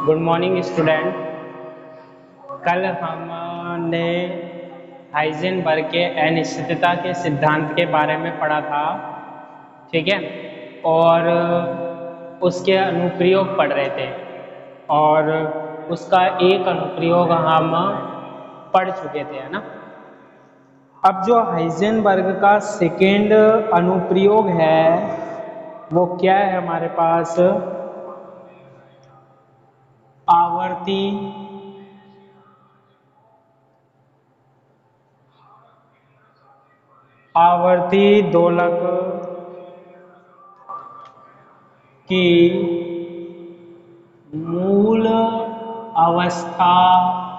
Good morning student. कल हमने Heisenberg के अनिश्चितता के सिद्धांत के बारे में पढ़ा था, ठीक है। और उसके अनुप्रयोग पढ़ रहे थे और उसका एक अनुप्रयोग हम पढ़ चुके थे, है ना। अब जो हाइजेनबर्ग का सेकेंड अनुप्रयोग है वो क्या है हमारे पास? आवर्ती दोलक की मूल अवस्था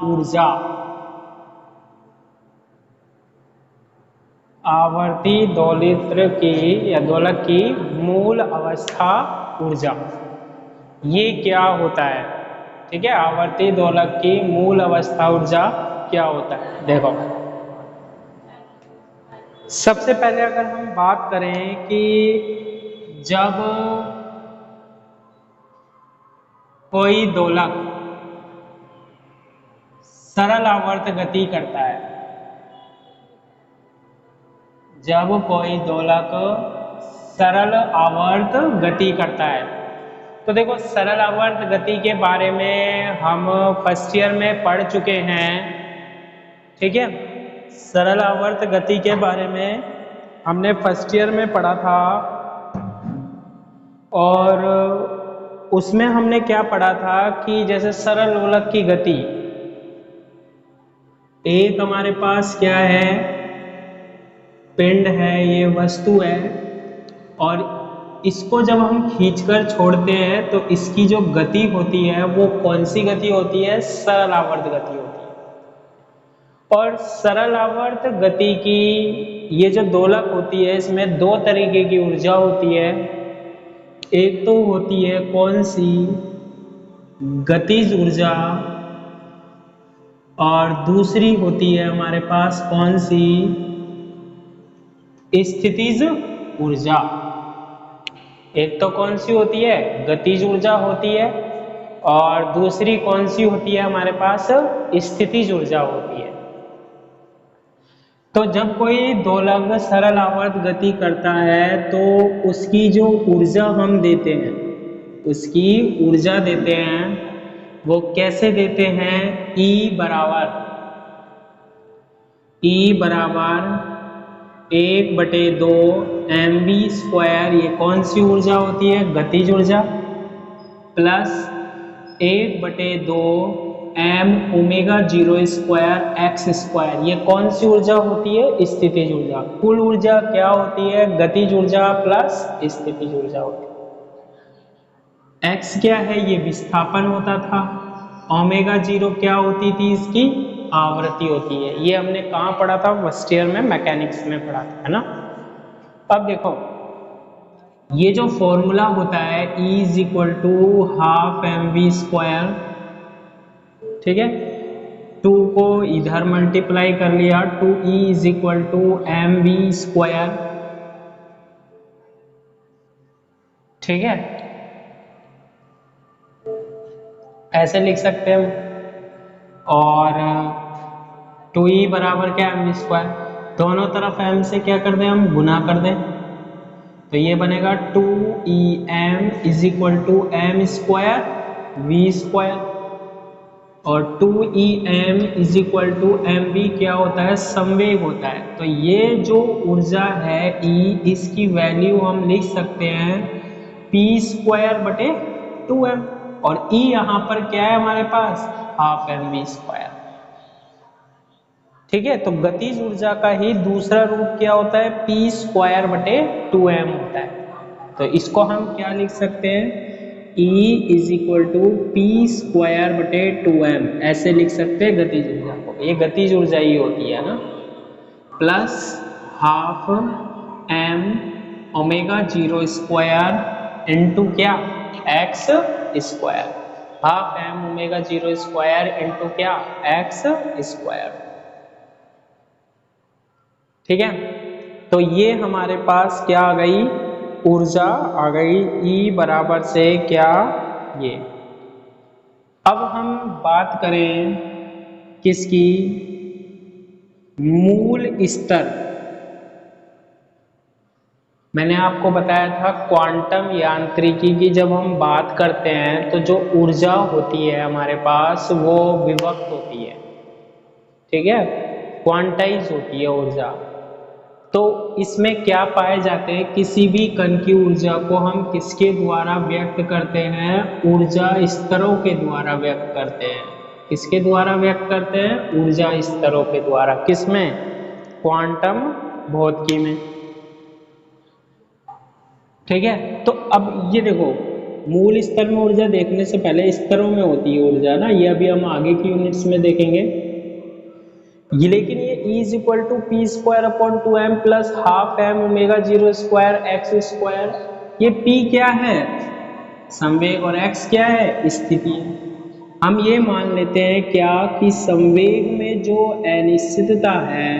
ऊर्जा। आवर्ती दोलित्र की या दोलक की मूल अवस्था ऊर्जा, ये क्या होता है? ठीक है, आवर्ती दोलक की मूल अवस्था ऊर्जा क्या होता है? देखो, सबसे पहले अगर हम बात करें कि जब कोई दोलक सरल आवर्त गति करता है, जब कोई दोलक सरल आवर्त गति करता है, तो देखो सरल आवर्त गति के बारे में हम फर्स्ट ईयर में पढ़ चुके हैं, ठीक है। सरल आवर्त गति के बारे में हमने फर्स्ट ईयर में पढ़ा था और उसमें हमने क्या पढ़ा था कि जैसे सरल दोलक की गति, एक हमारे पास क्या है, पिंड है, ये वस्तु है, और इसको जब हम खींचकर छोड़ते हैं तो इसकी जो गति होती है वो कौन सी गति होती है? सरल आवर्त गति होती है। और सरल आवर्त गति की ये जो दोलक होती है इसमें दो तरीके की ऊर्जा होती है। एक तो होती है कौन सी? गतिज ऊर्जा, और दूसरी होती है हमारे पास कौन सी? स्थितिज ऊर्जा। एक तो कौन सी होती है? गतिज ऊर्जा होती है, और दूसरी कौन सी होती है हमारे पास? स्थितिज ऊर्जा होती है। तो जब कोई दोलक सरल आवर्त गति करता है तो उसकी जो ऊर्जा हम देते हैं, उसकी ऊर्जा देते हैं, वो कैसे देते हैं? E बराबर 1/2 mv², ये कौन सी ऊर्जा होती है? गतिज ऊर्जा, प्लस 1/2 m ω02 x², ये कौन सी ऊर्जा होती है? स्थितिज ऊर्जा। कुल ऊर्जा क्या होती है? गतिज ऊर्जा प्लस स्थितिज ऊर्जा होती है। x क्या है? ये विस्थापन होता था। ω0 क्या होती थी? इसकी आवृत्ति होती है। ये हमने कहाँ पढ़ा था? फर्स्ट ईयर में मैकेनिक्स में पढ़ा था, है ना। अब देखो, ये जो फॉर्मूला होता है E = ½ mv², ठीक है। 2 को इधर मल्टीप्लाई कर लिया, 2E = mv², ठीक है। ऐसे लिख सकते हैं हम। और 2E बराबर क्या? mv²। दोनों तरफ m से क्या कर दें हम? गुना कर दें, तो ये बनेगा 2em = m²v², और 2em = mv क्या होता है? संवेग होता है। तो ये जो ऊर्जा है E, इसकी वैल्यू हम लिख सकते हैं p²/2m, और E यहाँ पर क्या है हमारे पास? ½ mv², ठीक है। तो गतिज ऊर्जा का ही दूसरा रूप क्या होता है? p²/2m होता है। तो इसको हम क्या लिख सकते हैं? E = p²/2m, ऐसे लिख सकते हैं गतिज ऊर्जा को। ये गतिज ऊर्जा ही होती है ना, प्लस ½ m ω02 इंटू क्या? x², ½ m ω02 इंटू क्या? x², ठीक है। तो ये हमारे पास क्या आ गई? ऊर्जा आ गई। E बराबर से क्या? ये अब हम बात करें किसकी, मूल स्तर। मैंने आपको बताया था क्वांटम यांत्रिकी की जब हम बात करते हैं तो जो ऊर्जा होती है हमारे पास वो विभक्त होती है, ठीक है, क्वांटाइज होती है ऊर्जा। तो इसमें क्या पाए जाते हैं, किसी भी कण की ऊर्जा को हम किसके द्वारा व्यक्त करते हैं, ऊर्जा स्तरों के द्वारा व्यक्त करते हैं। किसके द्वारा व्यक्त करते हैं, ऊर्जा स्तरों के द्वारा। किसमें, क्वांटम भौतिकी में, ठीक है। तो अब ये देखो, मूल स्तर में ऊर्जा देखने से पहले स्तरों में होती है ऊर्जा ना, ये अभी हम आगे की यूनिट्स में देखेंगे ये। लेकिन ये E is equal to P square upon 2m plus half M omega 0 square X square, ये P क्या है, संवेग, और x क्या है, स्थिति। हम ये मान लेते हैं क्या कि संवेग में जो अनिश्चितता है,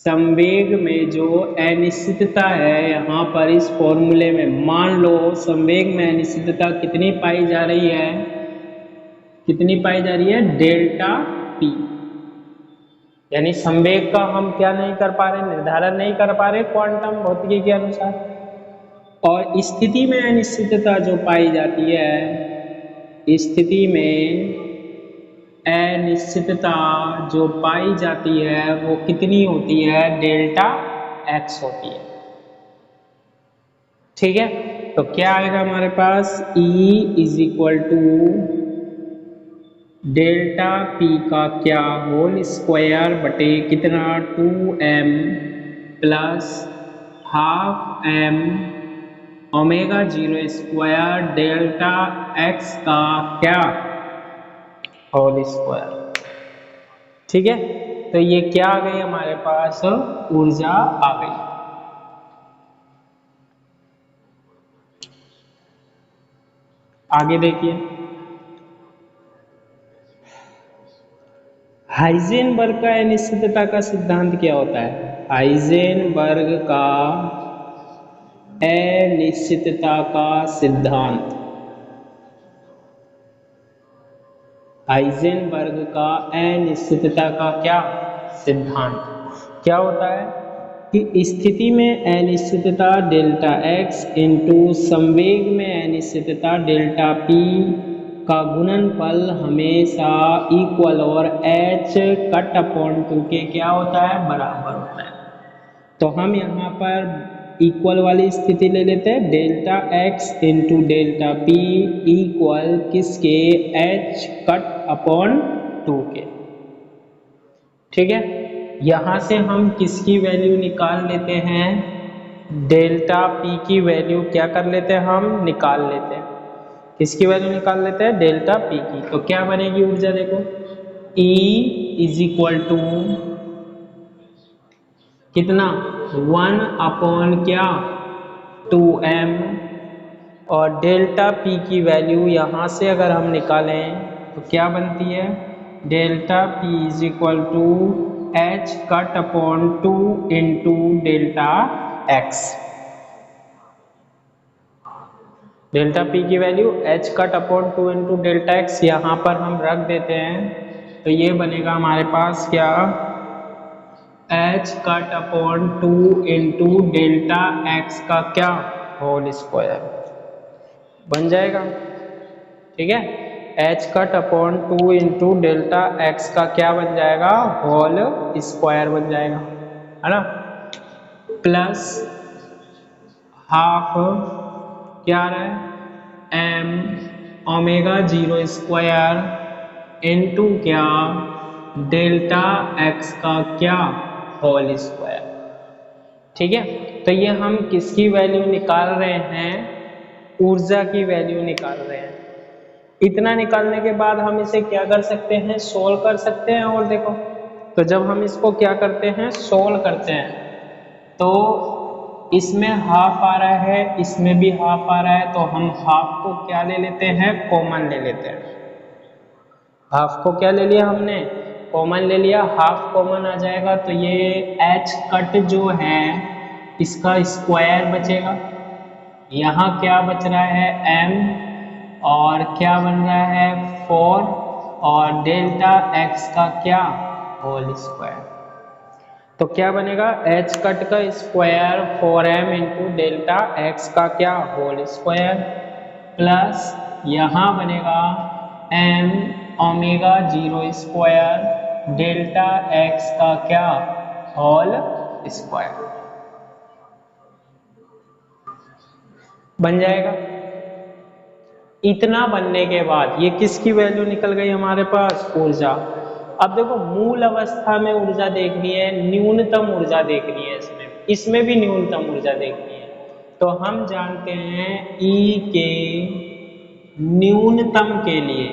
संवेग में जो अनिश्चितता है यहाँ पर इस फॉर्मूले में, मान लो संवेग में अनिश्चितता कितनी पाई जा रही है, कितनी पाई जा रही है, डेल्टा पी। यानी संवेग का हम क्या नहीं कर पा रहे, निर्धारण नहीं कर पा रहे क्वांटम भौतिकी के अनुसार। और स्थिति में अनिश्चितता जो पाई जाती है, स्थिति में अनिश्चितता जो पाई जाती है वो कितनी होती है, डेल्टा एक्स होती है, ठीक है। तो क्या आएगा हमारे पास, E is equal to delta P का क्या, होल स्क्वायर बटे कितना, 2m plus half m omega 0 square delta x का क्या, होल स्क्वायर, ठीक है। तो ये क्या आ गई हमारे पास, ऊर्जा आ गई। आगे देखिए, हाइजेनबर्ग का अनिश्चितता का सिद्धांत क्या होता है, हाइजेनबर्ग का अनिश्चितता का सिद्धांत, हाइजेनबर्ग का अनिश्चितता का क्या सिद्धांत, क्या होता है कि स्थिति में अनिश्चितता डेल्टा x इंटू संवेग में अनिश्चितता डेल्टा p का गुणनफल हमेशा इक्वल और h कट अपॉन 2 के क्या होता है, बराबर होता है। तो हम यहाँ पर इक्वल वाली स्थिति ले लेते हैं, delta x into delta p equal किसके, h कट अपॉन 2 के, ठीक है। यहाँ से हम किसकी वैल्यू निकाल लेते हैं, डेल्टा p की वैल्यू क्या कर लेते हैं, हम निकाल लेते हैं, किसकी वैल्यू निकाल लेते हैं, डेल्टा p की। तो क्या बनेगी ऊर्जा, देखो E इज इक्वल टू कितना, 1 अपॉन क्या, 2m, और डेल्टा p की वैल्यू यहाँ से अगर हम निकालें तो क्या बनती है, delta p is equal to h cut upon 2 into delta x। Delta p की value h cut upon 2 into delta x यहाँ पर हम रख देते हैं, तो ये बनेगा हमारे पास क्या, h cut upon 2 into delta x का क्या, होल स्क्वायर बन जाएगा, ठीक है। h cut upon 2 into delta x का क्या बन जाएगा, होल स्क्वायर बन जाएगा, है ना, प्लस हाफ क्या आ रहा है, m ओमेगा 0 स्क्वायर इंटू क्या, डेल्टा x का क्या, होल स्क्वायर, ठीक है। तो ये हम किसकी वैल्यू निकाल रहे हैं, ऊर्जा की वैल्यू निकाल रहे हैं। इतना निकालने के बाद हम इसे क्या कर सकते हैं, सोल्व कर सकते हैं। और देखो, तो जब हम इसको क्या करते हैं, सोल्व करते हैं, तो इसमें हाफ आ रहा है, इसमें भी हाफ आ रहा है, तो हम हाफ को क्या ले लेते हैं, कॉमन ले लेते हैं। हाफ को क्या ले लिया हमने, कॉमन ले लिया, हाफ कॉमन आ जाएगा तो ये h कट जो है इसका स्क्वायर बचेगा। यहाँ क्या बच रहा है, m और क्या बन रहा है 4 और डेल्टा x का क्या होल स्क्वायर। तो क्या बनेगा h कट का square 4m into delta x का क्या होल स्क्वायर प्लस यहाँ बनेगा m omega 0 square delta x का क्या होल स्क्वायर बन जाएगा। इतना बनने के बाद ये किसकी वैल्यू निकल गई हमारे पास ऊर्जा। अब देखो मूल अवस्था में ऊर्जा देखनी है, न्यूनतम ऊर्जा देखनी है, इसमें भी न्यूनतम ऊर्जा देखनी है। तो हम जानते हैं E के न्यूनतम के लिए,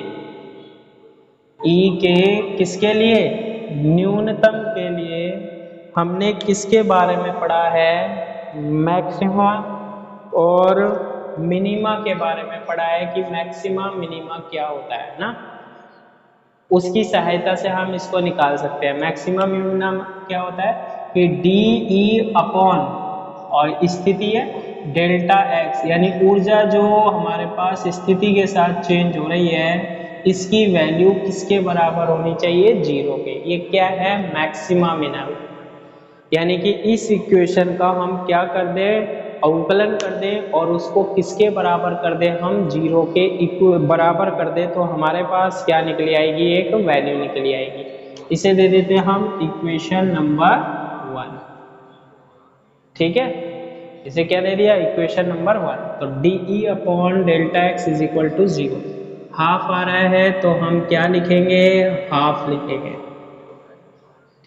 E के किसके लिए न्यूनतम के लिए हमने किसके बारे में पढ़ा है, मैक्सिमा और मिनिमा के बारे में पढ़ा है कि मैक्सिमा मिनिमा क्या होता है ना, उसकी सहायता से हम इसको निकाल सकते हैं। मैक्सिमम मिनिमम क्या होता है कि डी ई अपॉन और स्थिति है डेल्टा एक्स, यानी ऊर्जा जो हमारे पास स्थिति के साथ चेंज हो रही है इसकी वैल्यू किसके बराबर होनी चाहिए 0 के। ये क्या है मैक्सिमा मिनिमम, यानी कि इस इक्वेशन का हम क्या कर दें अवकलन कर दें और उसको किसके बराबर कर दें हम 0 के बराबर कर दें तो हमारे पास क्या निकली आएगी एक वैल्यू निकली आएगी। इसे दे देते हैं हम इक्वेशन नंबर 1। ठीक है, इसे क्या दे दिया इक्वेशन नंबर 1। तो D E upon delta X is equal to 0 half आ रहा है तो हम क्या लिखेंगे हाफ लिखेंगे।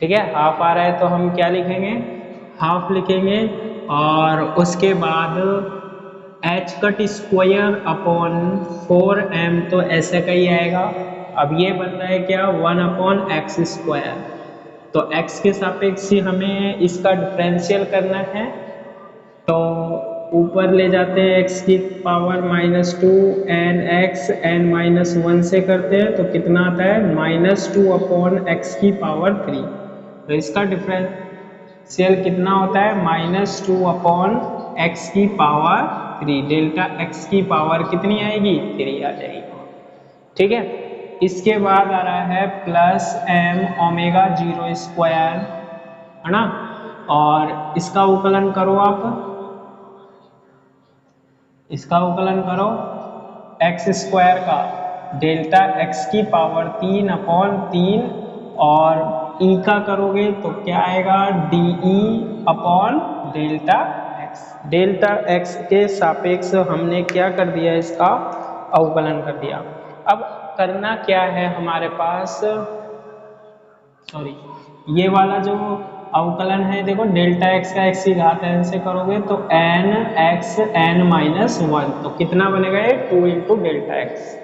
ठीक है, हाफ आ रहा है तो हम क्या लिखेंगे हाफ लिखेंगे और उसके बाद H cut square upon 4m तो ऐसे का ही आएगा। अब ये बन रहा है क्या 1 अपॉन एक्स स्क्वायर, तो x के सापेक्ष ही हमें इसका डिफरेंशियल करना है तो ऊपर ले जाते हैं x की पावर -2 एन एक्स एन -1 से करते हैं तो कितना आता है -2 अपॉन एक्स की पावर 3। तो इसका डिफरेंशियल कितना होता है -2 अपॉन एक्स की पावर 3, डेल्टा एक्स की पावर कितनी आएगी 3 आ जाएगी। ठीक है, इसके बाद आ रहा है प्लस m ओमेगा 0 स्क्वायर है ना, और इसका उकलन करो आप, इसका उकलन करो एक्स स्क्वायर का डेल्टा एक्स की पावर 3 अपॉन 3 और ई का करोगे तो क्या आएगा D E upon delta x. Delta x के सापेक्ष हमने क्या कर दिया इसका अवकलन कर दिया। अब करना क्या है हमारे पास, सॉरी ये वाला जो अवकलन है देखो डेल्टा एक्स का एक्स की घात n से करोगे तो n x n -1 तो कितना बनेगा ये 2 इंटू डेल्टा एक्स।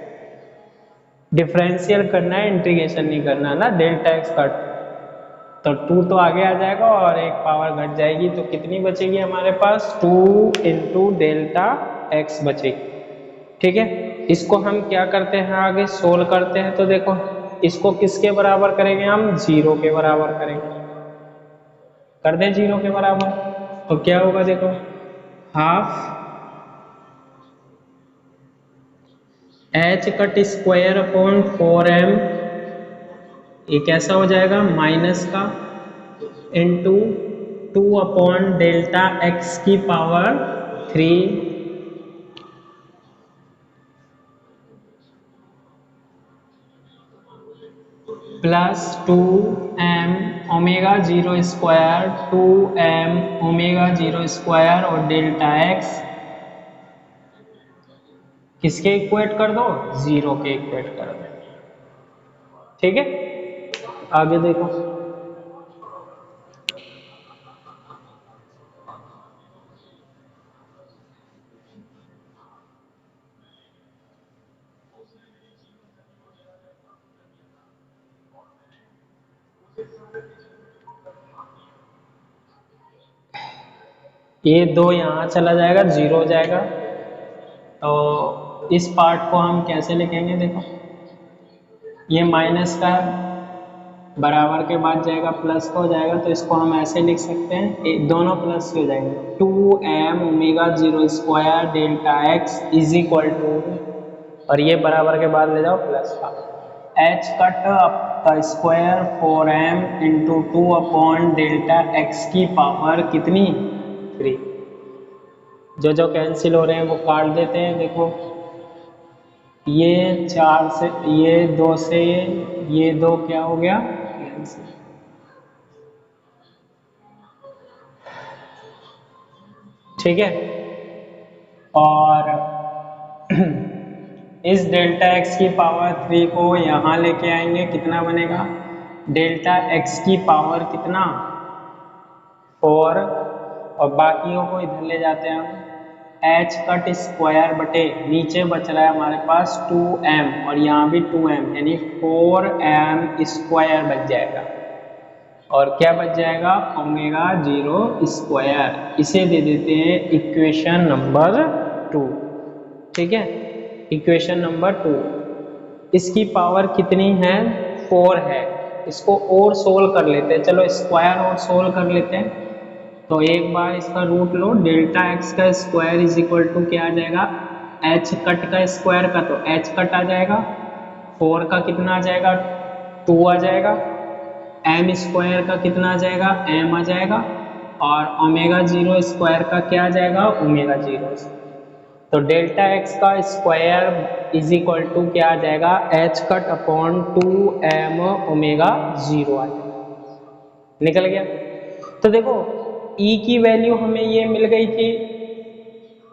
डिफरेंशियल करना है इंटीग्रेशन नहीं करना ना, डेल्टा एक्स का तो 2 तो आगे आ जाएगा और एक पावर घट जाएगी तो कितनी बचेगी हमारे पास 2 इंटू डेल्टा एक्स बचेगी। ठीक है, इसको हम क्या करते हैं आगे सोल्व करते हैं तो देखो इसको किसके बराबर करेंगे हम 0 के बराबर करेंगे, कर दें 0 के बराबर तो क्या होगा देखो half H cut square upon 4m ये कैसा हो जाएगा माइनस का इंटू 2 अपॉन डेल्टा एक्स की power 3 plus 2m omega 0 square 2m omega 0 square और डेल्टा एक्स किसके इक्वेट कर दो 0 के इक्वेट कर दो। ठीक है, आगे देखो ये 2 यहाँ चला जाएगा 0 हो जाएगा तो इस पार्ट को हम कैसे लिखेंगे देखो ये माइनस का बराबर के बाद जाएगा प्लस का हो जाएगा तो इसको हम ऐसे लिख सकते हैं दोनों प्लस हो जाएंगे 2m omega 0 square delta X is equal to और ये बराबर के बाद ले जाओ प्लस का एच कट का square 4m into 2 upon delta X की पावर कितनी 3। जो कैंसिल हो रहे हैं वो काट देते हैं। देखो ये 4 से ये 2 से ये 2 क्या हो गया कैंसिल। ठीक है, और इस डेल्टा एक्स की पावर 3 को यहाँ लेके आएंगे, कितना बनेगा डेल्टा एक्स की पावर कितना 4, और बाकियों को इधर ले जाते हैं हम एच कट स्क्वायर बटे नीचे बच रहा है हमारे पास 2m और यहाँ भी 2m यानी 4m स्क्वायर बच जाएगा, और क्या बच जाएगा ओमेगा 0 स्क्वायर। इसे दे देते हैं इक्वेशन नंबर 2। ठीक है, इक्वेशन नंबर 2, इसकी पावर कितनी है 4 है। इसको और सोल्व कर लेते हैं, चलो स्क्वायर और सोल्व कर लेते हैं। तो एक बार इसका रूट लो, डेल्टा एक्स का स्क्वायर इज इक्वल टू क्या आ जाएगा एच कट का स्क्वायर का, तो एच कट आ जाएगा, 4 का कितना आ जाएगा 2 आ जाएगा, एम स्क्वायर का कितना आ जाएगा एम आ जाएगा, और ओमेगा 0 स्क्वायर का क्या आ जाएगा ओमेगा 0। तो डेल्टा एक्स का स्क्वायर इज इक्वल टू क्या आ जाएगा H cut upon 2m omega 0 आ जाएगा, निकल गया। तो देखो E की वैल्यू हमें ये मिल गई थी,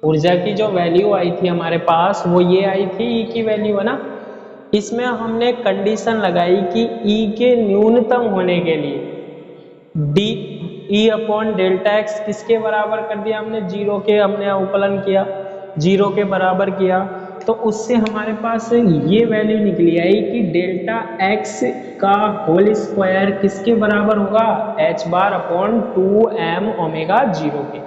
ऊर्जा की जो वैल्यू आई थी हमारे पास वो ये आई थी E की वैल्यू है ना। इसमें हमने कंडीशन लगाई कि E के न्यूनतम होने के लिए D E upon delta x किसके बराबर कर दिया हमने 0 के, हमने अवकलन किया 0 के बराबर किया, तो उससे हमारे पास ये वैल्यू निकली आई कि डेल्टा एक्स का होल स्क्वायर किसके बराबर होगा H bar upon 2m omega 0 के।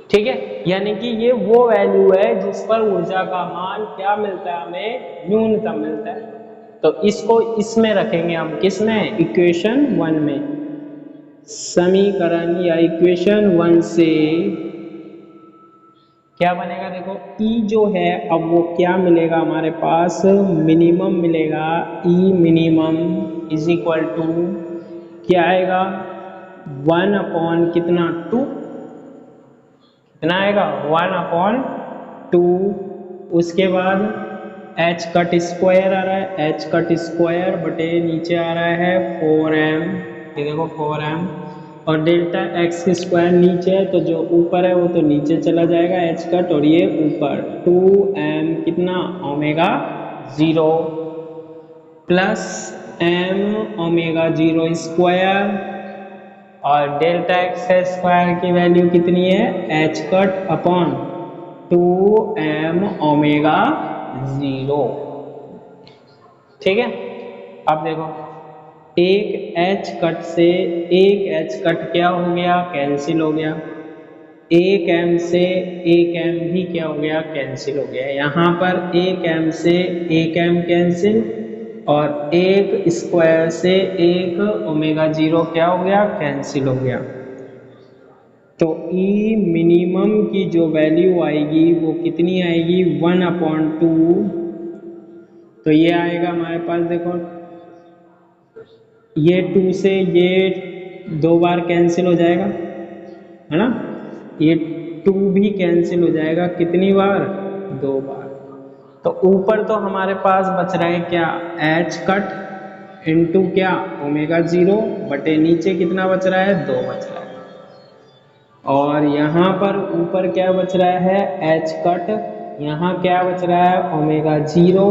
ठीक है, यानी कि ये वो वैल्यू है जिस पर ऊर्जा का मान क्या मिलता है हमें न्यूनतम मिलता है। तो इसको इसमें रखेंगे हम, किसमें इक्वेशन 1 में, समीकरण या इक्वेशन 1 से क्या बनेगा देखो E जो है अब वो क्या मिलेगा हमारे पास मिनिमम मिलेगा, E minimum is equal to क्या आएगा 1 अपॉन कितना 2, कितना आएगा 1 अपॉन 2। उसके बाद एच कट स्क्वायर आ रहा है, एच कट स्क्वायर बटे नीचे आ रहा है 4m, ये देखो 4m, और डेल्टा एक्स स्क्वायर नीचे है तो जो ऊपर है वो तो नीचे चला जाएगा एच कट, और ये ऊपर 2m कितना omega 0 plus m omega 0 square, और डेल्टा एक्स स्क्वायर की वैल्यू कितनी है H cut upon 2m omega 0। ठीक है, अब देखो एक एच कट से एक एच कट क्या हो गया कैंसिल हो गया, एक एम से एक एम भी क्या हो गया कैंसिल हो गया, यहाँ पर एक एम से एक एम कैंसिल, और एक स्क्वायर से एक ओमेगा 0 क्या हो गया कैंसिल हो गया। तो E मिनिमम की जो वैल्यू आएगी वो कितनी आएगी 1 अपॉन 2, तो ये आएगा हमारे पास देखो ये 2 से ये 2 बार कैंसिल हो जाएगा है ना, ये 2 भी कैंसिल हो जाएगा कितनी बार 2 बार। तो ऊपर तो हमारे पास बच रहा है क्या एच कट इंटू क्या ओमेगा 0 बटे नीचे कितना बच रहा है 2 बच रहा है, और यहाँ पर ऊपर क्या बच रहा है एच कट, यहाँ क्या बच रहा है ओमेगा 0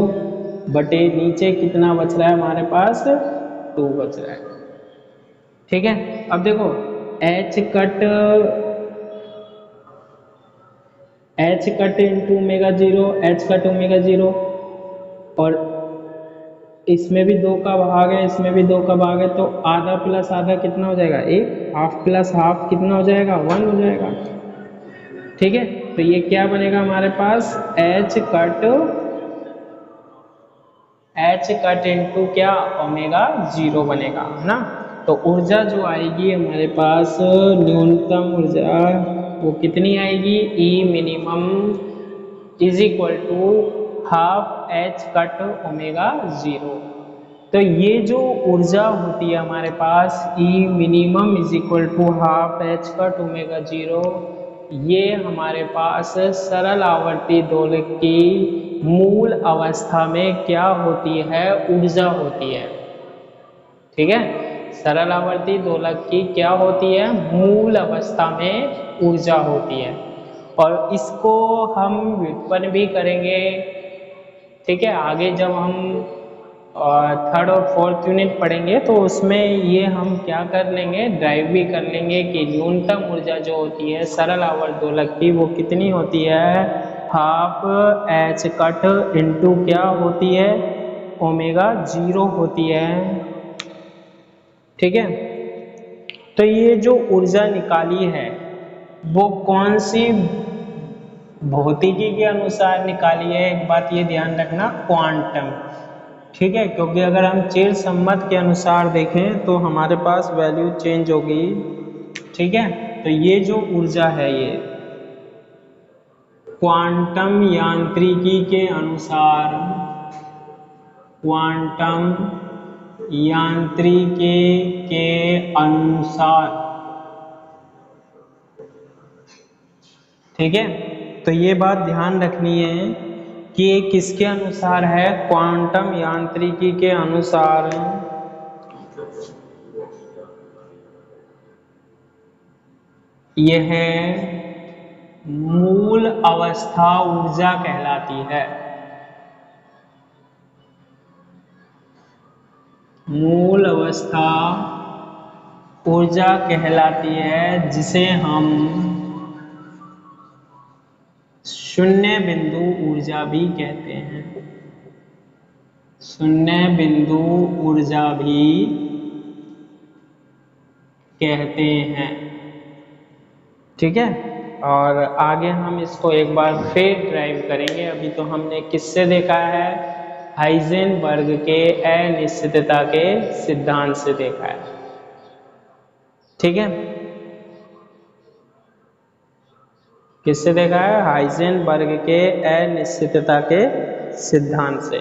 बटे नीचे कितना बच रहा है हमारे पास 2 बच रहा है। ठीक है, अब देखो H cut into omega 0, H cut omega 0, और इसमें भी 2 का भाग है इसमें भी 2 का भाग है, तो आधा प्लस आधा कितना हो जाएगा 1, हाफ प्लस हाफ कितना हो जाएगा 1 हो जाएगा। ठीक है, तो ये क्या बनेगा हमारे पास एच कट इंटू क्या ओमेगा 0 बनेगा है ना। तो ऊर्जा जो आएगी हमारे पास न्यूनतम ऊर्जा वो कितनी आएगी E minimum is equal to half H cut omega 0। तो ये जो ऊर्जा होती है हमारे पास E minimum is equal to half H cut omega 0, ये हमारे पास सरल आवर्ती दोलक की मूल अवस्था में क्या होती है, ऊर्जा होती है। ठीक है, सरल आवर्ती दोलक की क्या होती है, मूल अवस्था में ऊर्जा होती है। और इसको हम व्युत्पन्न भी करेंगे। ठीक है, आगे जब हम थर्ड और फोर्थ यूनिट पढ़ेंगे तो उसमें ये हम क्या कर लेंगे, ड्राइव भी कर लेंगे कि न्यूनतम ऊर्जा जो होती है सरल आवर्त दोलक की वो कितनी होती है, हाफ एच कट इंटू क्या होती है, ओमेगा 0 होती है। ठीक है, तो ये जो ऊर्जा निकाली है वो कौन सी भौतिकी के अनुसार निकाली है, एक बात ये ध्यान रखना, क्वांटम। ठीक है, क्योंकि अगर हम चिर सम्मत के अनुसार देखें तो हमारे पास वैल्यू चेंज होगी। ठीक है, तो ये जो ऊर्जा है ये क्वांटम यांत्रिकी के अनुसार, क्वांटम यांत्रिकी के अनुसार, ठीक है, तो ये बात ध्यान रखनी है कि ये किसके अनुसार है, क्वांटम यांत्रिकी के अनुसार। यह मूल अवस्था ऊर्जा कहलाती है। मूल अवस्था ऊर्जा कहलाती है, जिसे हम शून्य बिंदु ऊर्जा भी कहते हैं। शून्य बिंदु ऊर्जा भी कहते हैं। ठीक है, और आगे हम इसको एक बार फिर ड्राइव करेंगे। अभी तो हमने किससे देखा है, हाइजेनबर्ग के अनिश्चितता के सिद्धांत से देखा है। ठीक है, किससे देखा है, हाइजेनबर्ग के अनिश्चितता के सिद्धांत से।